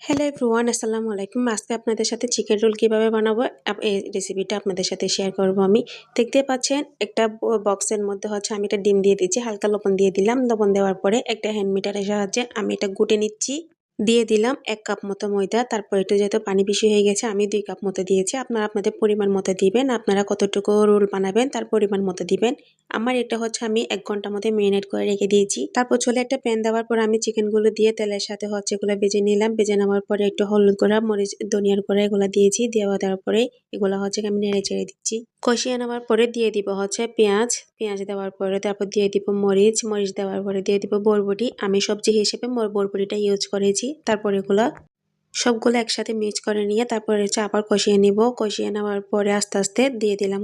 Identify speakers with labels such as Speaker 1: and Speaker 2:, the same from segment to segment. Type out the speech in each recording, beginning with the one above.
Speaker 1: Hello everyone, আসসালামু আলাইকুম। আজকে আপনাদের সাথে চিকেন রোল কিভাবে বানাবো এই রেসিপিটা আপনাদের সাথে শেয়ার করব আমি। দেখতে পাচ্ছেন একটা বক্সের মধ্যে আমি একটা ডিম দিয়ে দিচ্ছি, হালকা লবণ দিয়ে দিলাম। লবণ দেওয়ার পরে একটা হ্যান্ড মিটারের সাহায্যে আমি এটা গুটে নিচ্ছি। দিয়ে দিলাম ১ কাপ মতো ময়দা। তারপর একটু যেহেতু পানি বেশি হয়ে গেছে আমি ২ কাপ মতো দিয়েছি। আপনারা আপনাদের পরিমাণ মতো দিবেন। আপনারা কতটুকু রোল বানাবেন তার পরিমাণ মতো দিবেন। আমার এটা আমি ১ ঘন্টার মধ্যে মেরিনেট করে রেখে দিয়েছি। তারপর চুলায় একটা প্যান দেওয়ার পর আমি চিকেনগুলো দিয়ে তেলের সাথে এগুলো ভেজে নিলাম। ভেজে নেওয়ার পরে একটু হলুদ গুঁড়া, মরিচ, ধনিয়ার গুঁড়া এগুলো দিয়েছি। দেওয়ার পরে এগুলো আমি নেড়ে চেড়ে দিচ্ছি। কষিয়ে নেওয়ার পরে দিয়ে দিব পেঁয়াজ। পেঁয়াজ দেওয়ার পরে তারপর দিয়ে দিব মরিচ। মরিচ দেওয়ার পরে দিয়ে দিব বরবটি। আমি সবজি হিসেবে বরবটিটা ইউজ করেছি। তারপর এগুলো সবগুলো একসাথে মিক্স করে নিয়ে তারপর আবার কষিয়ে নিব। কষিয়ে নেওয়ার পরে আস্তে আস্তে দিয়ে দিলাম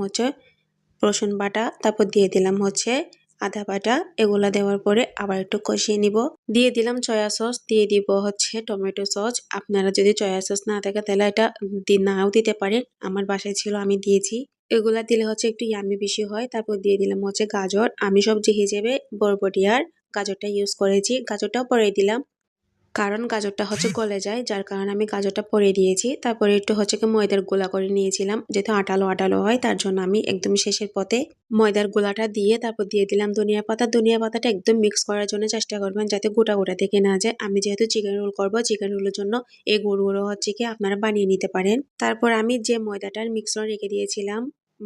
Speaker 1: রসুন বাটা। তারপর দিয়ে দিলাম আদা বাটা। এগুলা দেওয়ার পরে আবার একটু কষিয়ে নিব। দিয়ে দিলাম সয়া সস, দিয়ে দিব টমেটো সস। আপনারা যদি সয়া সস না থাকে তাহলে এটা নাও দিতে পারেন। আমার বাসায় ছিল, আমি দিয়েছি। এগুলা দিলে একটু ইয়ামি বেশি হয়। তারপর দিয়ে দিলাম গাজর। আমি সবজি হিসেবে বরবটি আর গাজরটা ইউজ করেছি। গাজরটাও পরে দিলাম, কারণ গাজরটা গলে যায়, যার কারণে আমি গাজরটা পরে দিয়েছি। তারপরে একটু কি ময়দার গোলা করে নিয়েছিলাম, যেহেতু আটালো আটালো হয় তার জন্য আমি একদম শেষের পথে ময়দার গোলাটা দিয়ে তারপর দিয়ে দিলাম ধনিয়া পাতা। ধনিয়া পাতাটা একদম মিক্স করার জন্য চেষ্টা করবেন যাতে গোটা গোটা থেকে না যায়। আমি যেহেতু চিকেন রোল করবো, চিকেন রোলের জন্য এই গুঁড়ো কি আপনারা বানিয়ে নিতে পারেন। তারপর আমি যে ময়দাটার মিক্সচার রেখে দিয়েছিলাম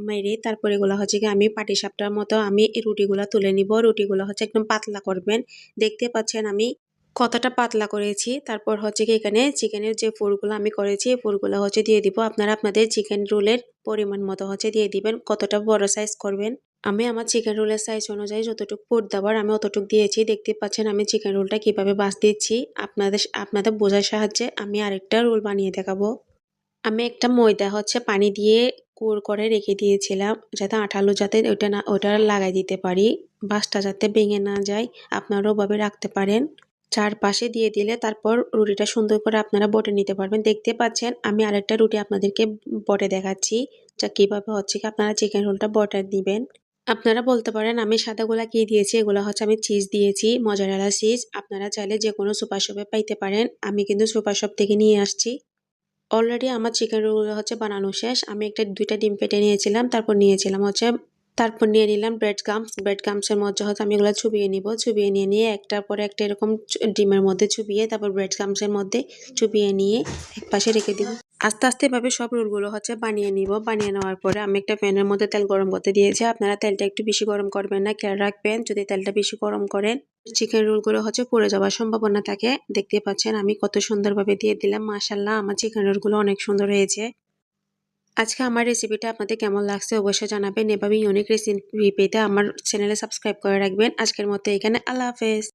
Speaker 1: মেরে, তারপর এগুলো কি আমি পাটিসাপটার মতো আমি এই রুটিগুলা তুলে নিব। রুটিগুলো একদম পাতলা করবেন। দেখতে পাচ্ছেন আমি কতটা পাতলা করেছি। তারপর কি এখানে চিকেনের যে পুরগুলো আমি করেছি এই পুরগুলো দিয়ে দিব। আপনারা আপনাদের চিকেন রোলের পরিমাণ মতো দিয়ে দিবেন, কতটা বড় সাইজ করবেন। আমি আমার চিকেন রোলের সাইজ অনুযায়ী যতটুকু পুর দেওয়ার আমি অতটুকু দিয়েছি। দেখতে পাচ্ছেন আমি চিকেন রোলটা কিভাবে বাস দিচ্ছি। আপনাদের বোঝার সাহায্যে আমি আরেকটা রোল বানিয়ে দেখাবো। আমি একটা ময়দা পানি দিয়ে কুর করে রেখে দিয়েছিলাম, যাতে আঠালো, যাতে ওটা লাগাই দিতে পারি, বাসটা যাতে ভেঙে না যায়। আপনারাও ওভাবে রাখতে পারেন। চারপাশে দিয়ে দিলে তারপর রুটিটা সুন্দর করে আপনারা বটে নিতে পারবেন। দেখতে পাচ্ছেন আমি আরেকটা রুটি আপনাদেরকে বটে দেখাচ্ছি, যা কিভাবে কি আপনারা চিকেন রোলটা বটে দিবেন। আপনারা বলতে পারেন আমি সাদাগুলা কি দিয়েছি, এগুলো আমি চিজ দিয়েছি, মজারেলা চিজ। আপনারা চাইলে যে কোনো সুপার শপে পাইতে পারেন, আমি কিন্তু সুপার শপ থেকে নিয়ে আসছি। অলরেডি আমার চিকেন রোলগুলো বানানো শেষ। আমি দুইটা ডিম ফেটে নিয়েছিলাম। তারপর নিয়েছিলাম নিয়ে নিলাম ব্রেড গামস। ব্রেড গামসের মধ্যে আমি এগুলো চুবিয়ে নিব। চুবিয়ে নিয়ে একটার পরে একটা এরকম ডিমের মধ্যে চুবিয়ে তারপর ব্রেড গামসের মধ্যে চুবিয়ে নিয়ে একপাশে রেখে দিব। আস্তে আস্তে এভাবে সব রোলগুলো বানিয়ে নিব। বানিয়ে নেওয়ার পরে আমি একটা প্যানের মধ্যে তেল গরম করতে দিয়েছি। আপনারা তেলটা একটু বেশি গরম করবেন না, খেয়াল রাখবেন। যদি তেলটা বেশি গরম করেন চিকেন রোলগুলো পড়ে যাওয়ার সম্ভাবনা থাকে। দেখতে পাচ্ছেন আমি কত সুন্দরভাবে দিয়ে দিলাম। মাশাআল্লাহ, আমার চিকেন রোলগুলো অনেক সুন্দর হয়েছে। আজকে আমার রেসিপিটা আপনাদের কেমন লাগছে অবশ্যই জানাবেন। এভাবে ইউনিক রেসিপি পেতে আমার চ্যানেলে সাবস্ক্রাইব করে রাখবেন। আজকের মতো এখানে, আল্লাহ হাফেজ।